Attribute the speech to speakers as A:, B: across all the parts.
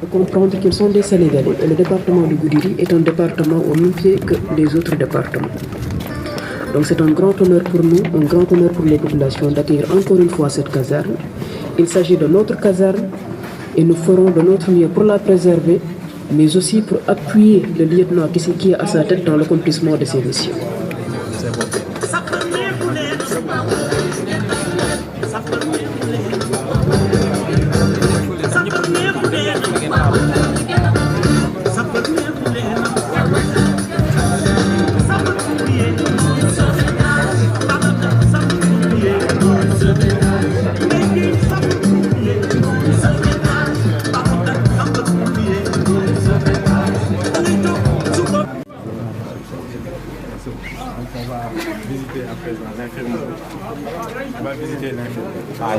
A: Comprendre qu'ils sont des Sénégalais et le département de Goudiri est un département au même pied que les autres départements. Donc c'est un grand honneur pour nous, un grand honneur pour les populations d'accueillir encore une fois cette caserne. Il s'agit de notre caserne et nous ferons de notre mieux pour la préserver, mais aussi pour appuyer le lieutenant qui est à sa tête dans l'accomplissement de ses missions.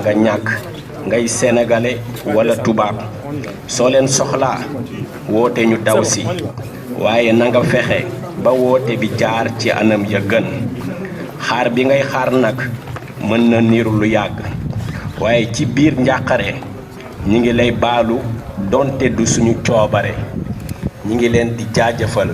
B: nga ñàkk ngay sénégalais wala tubaab soo leen soxlaa woote ñu daw si waaye na nga fexe ba woote bi jaar ci anam ya gën xaar bi ngay xaar nag mën na niru lu yàgg waaye ci biir njàqare ñi ngi lay baalu donte du suñu coobare ñi ngi leen di jaajëfal.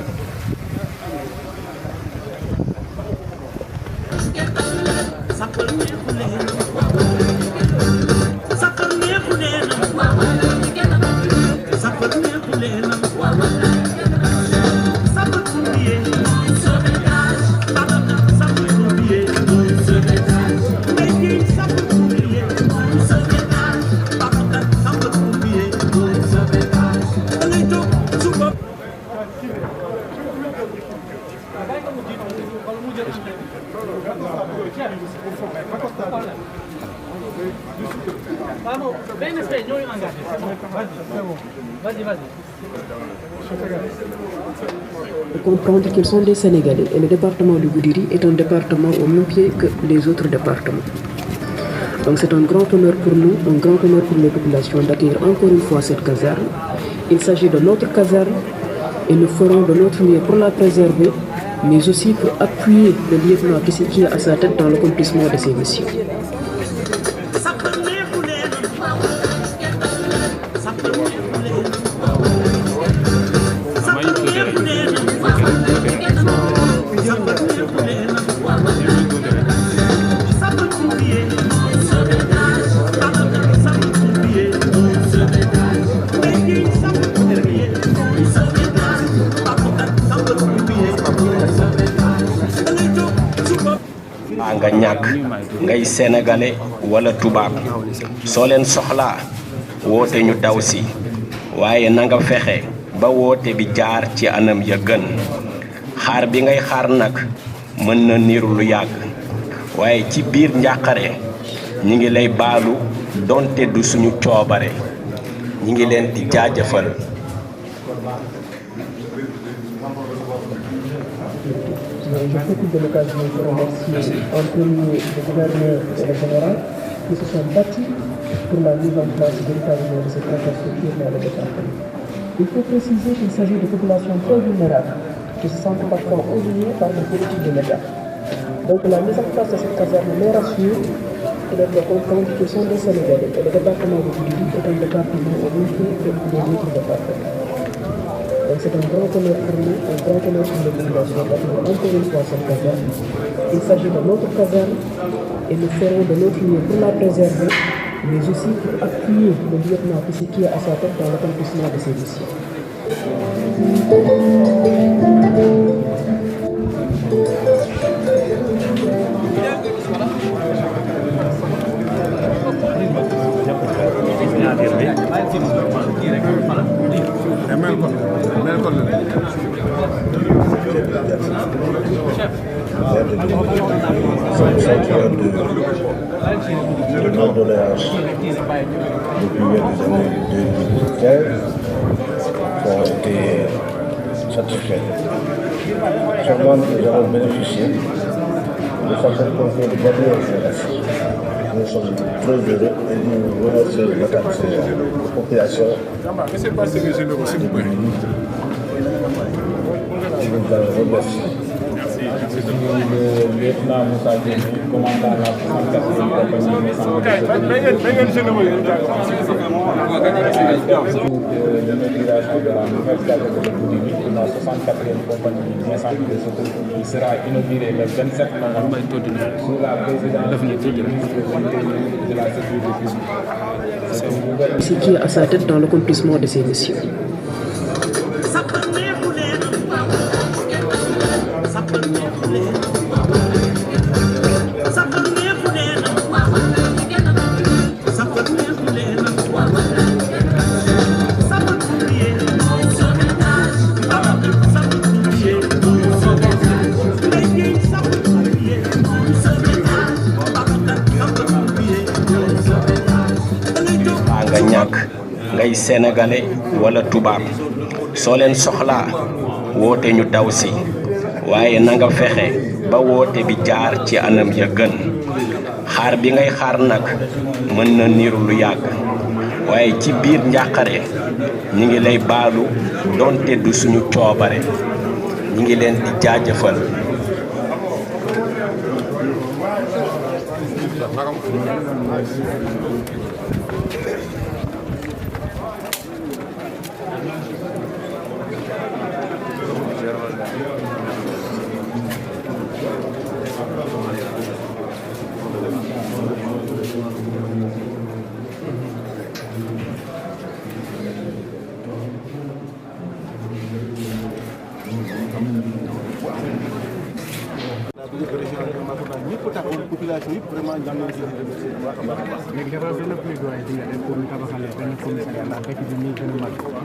A: Comprendre qu'ils sont des Sénégalais et le département de Goudiri est un département au même pied que les autres départements. Donc c'est un grand honneur pour nous, un grand honneur pour les populations d'accueillir encore une fois cette caserne. Il s'agit de notre caserne et nous ferons de notre mieux pour la préserver, mais aussi pour appuyer le lieutenant qui est à sa tête dans l'accomplissement de ses missions.
B: nga ñàkk ngay sénégalais wala tubaab soo leen soxlaa woote ñu daw si waaye na nga fexe ba woote bi jaar ci anam ya gën xaar bi ngay xaar nag mën na niru lu yàgg waaye ci biir njàqare ñi ngi lay baalu donte du suñu coobare ñi ngi leen di jaajëfal.
A: Je profite de l'occasion pour remercier en premier le gouverneur et le général qui se sont battus pour la mise en place véritablement de cette infrastructure dans le département. Il faut préciser qu'il s'agit de populations très vulnérables qui se sentent parfois oubliées par les politiques de l'État. Donc la mise en place de cette caserne les rassure et leur fait comprendre qu'ils sont des Sénégalais et le département de Goudiri est un département au même titre que les autres départements. Donc c'est un grand honneur pour nous, un grand honneur pour les populations d'accueillir encore une fois cette caserne. Il s'agit de notre caserne et nous ferons de notre mieux pour la préserver, mais aussi pour appuyer le lieutenant qui est à sa tête dans l'accomplissement de ses missions.
C: de non-doléances depuis les années 2015 ont été satisfaits. Seulement, nous avons bénéficié de certaines concours de biodiversité. Nous sommes très heureux et nous remercions la population.
D: Qu'est-ce qui se passe, que je le remercie.
C: Je vous remercie.
D: le lieutenant Moussa Diémé, commandant la 64e compagnie l'inauguration de la nouvelle caserne de Goudiri, la 64e compagnie d'incendie de secours qui sera inaugurée le 27 novembre sous la présidence du ministre de la Sécurité publique.
E: C'est qui est à sa tête dans l'accomplissement de ses missions.
B: nga ñàkk ngay sénégalais wala tubaab soo leen soxlaa woote ñu daw si waaye na nga fexe ba woote bi jaar ci anam ya gën xaar bi ngay xaar nag mën na niru lu yàgg waaye ci biir njàqare ñi ngi lay baalu donte du suñu coobare ñi ngi leen di jaajëfal.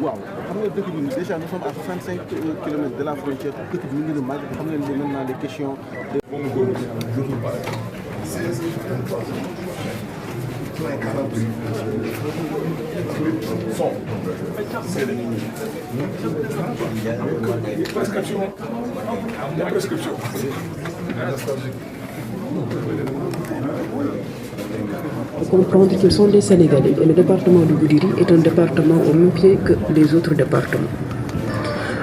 F: waaw xam nga dëkk bi déjà nous sommes à 65 kilomètres de la frontière dëkk bi mu ngi màgg xam ngeen ne maintenant les questions de
E: Comprendre qu'ils sont des Sénégalais et le département de Goudiri est un département au même pied que les autres départements.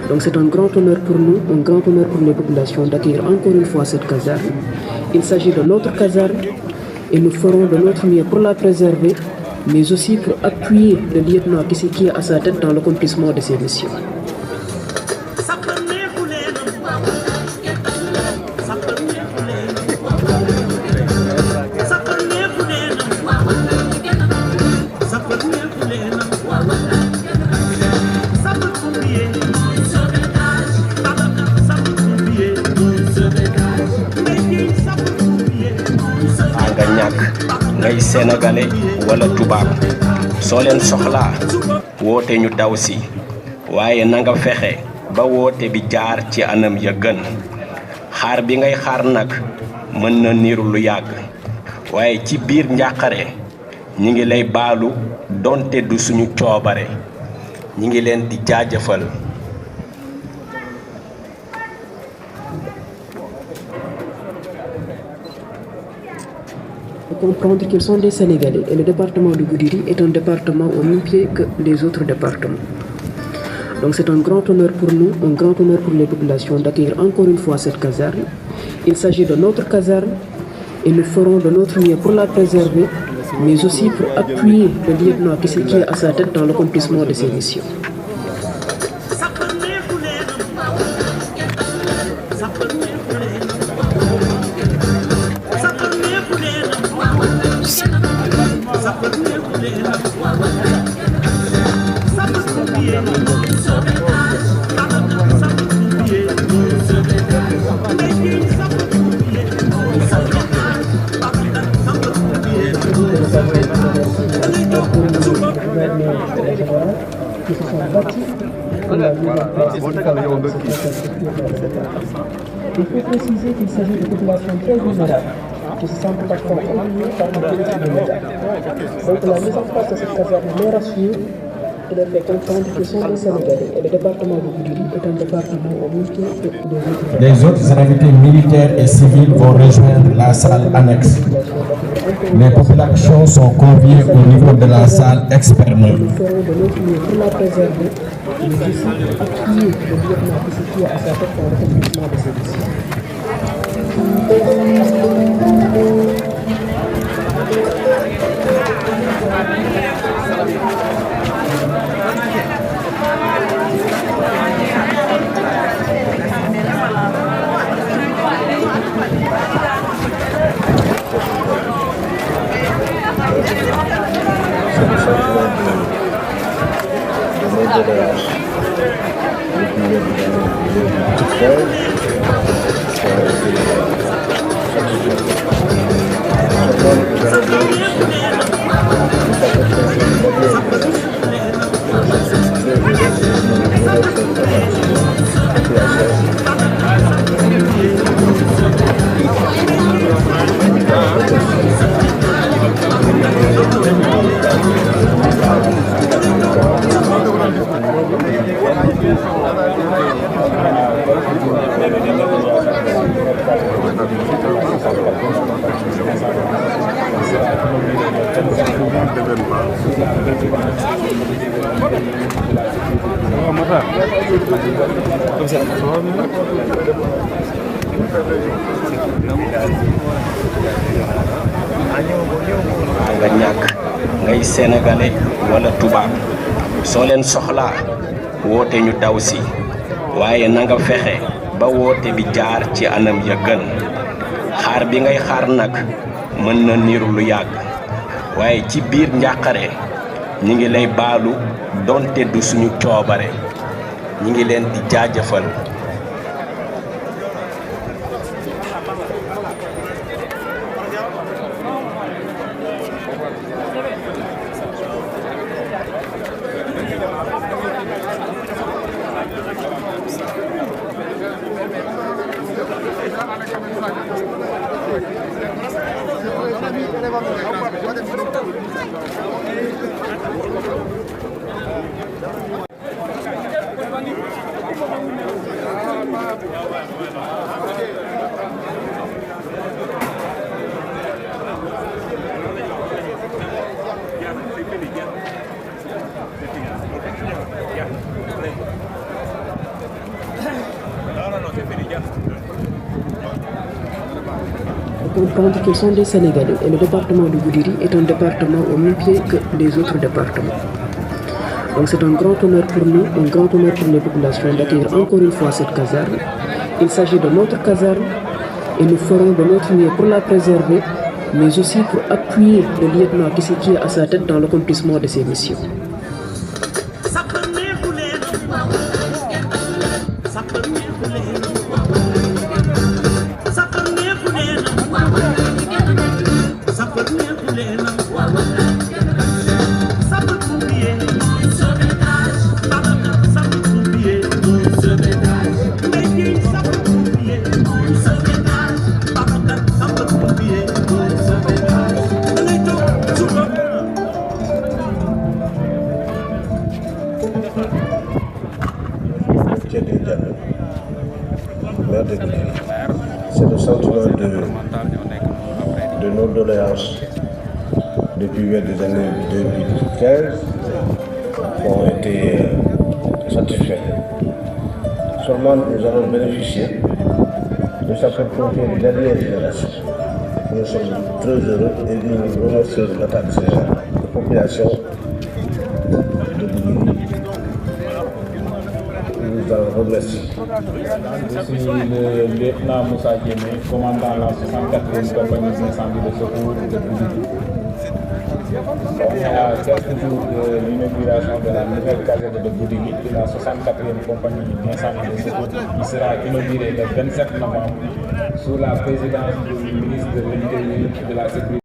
E: Donc c'est un grand honneur pour nous, un grand honneur pour les populations d'accueillir encore une fois cette caserne. Il s'agit de notre caserne et nous ferons de notre mieux pour la préserver, mais aussi pour appuyer le lieutenant qui est à sa tête dans l'accomplissement de ses missions.
B: nga ñàkk ngay sénégalais wala tubaab soo leen soxlaa woote ñu daw si waaye na nga fexe ba woote bi jaar ci anam ya gën xaar bi ngay xaar nag mën na niru lu yàgg waaye ci biir njàqare ñi ngi lay baalu donte du suñu coobare ñi ngi leen di jaajëfal.
E: Comprendre qu'ils sont des Sénégalais et le département de Goudiri est un département au même pied que les autres départements. Donc c'est un grand honneur pour nous, un grand honneur pour les populations d'accueillir encore une fois cette caserne. Il s'agit de notre caserne et nous ferons de notre mieux pour la préserver, mais aussi pour appuyer le lieutenant qui est à sa tête dans l'accomplissement de ses missions.
A: Qui se sont battus pour la mise en place de cette infrastructure dans le secteur. Il faut préciser qu'il s'agit de populations très vulnérables qui se sentent parfois oubliées par les politiques de l'État. Donc la mise en place de cette caserne les rassure et leur fait comprendre qu'ils sont des Sénégalais et le département de Goudiri est un département au même pied que
G: les autres invités militaires et civils vont rejoindre la salle annexe. Les populations sont conviées au niveau de la salle externe.
A: Nous ferons de notre mieux pour la préserver, mais aussi pour appuyer le lieutenant qui à sa tête dans l'accomplissement de ses missions.
B: nga ñàkk ngay sénégalais wala tubaab soo leen soxlaa woote ñu daw si waaye na nga fexe ba woote bi jaar ci anam ya gën xaar bi ngay xaar nag mën na niru lu yàgg waaye ci biir njàqare ñi ngi lay baalu donte du suñu coobare ñi ngi leen di jaajëfal.
E: Comprendre qu'ils sont des Sénégalais et le département de Goudiri est un département au même pied que les autres départements. Donc c'est un grand honneur pour nous, un grand honneur pour les populations d'accueillir encore une fois cette caserne. Il s'agit de notre caserne et nous ferons de notre mieux pour la préserver, mais aussi pour appuyer le lieutenant qui est à sa tête dans l'accomplissement de ses missions.
C: C'est le sentiment de nos doléances depuis des années 2015 ont été satisfaits. Seulement nous allons bénéficier de sapeurs-pompiers de dernière génération. Nous sommes très heureux et nous remercions l'attaque de la population de Goudiri. Nous en remercions.
D: Je suis le lieutenant Moussa Diémé, commandant la 64e compagnie d'incendie de secours de Goudiri. On est à quelques jours de l'inauguration de la nouvelle caserne de Goudiri, de la 64e compagnie d'incendie de secours, qui sera inaugurée le 27 novembre sous la présidence du ministre de l'Intérieur et de la Sécurité.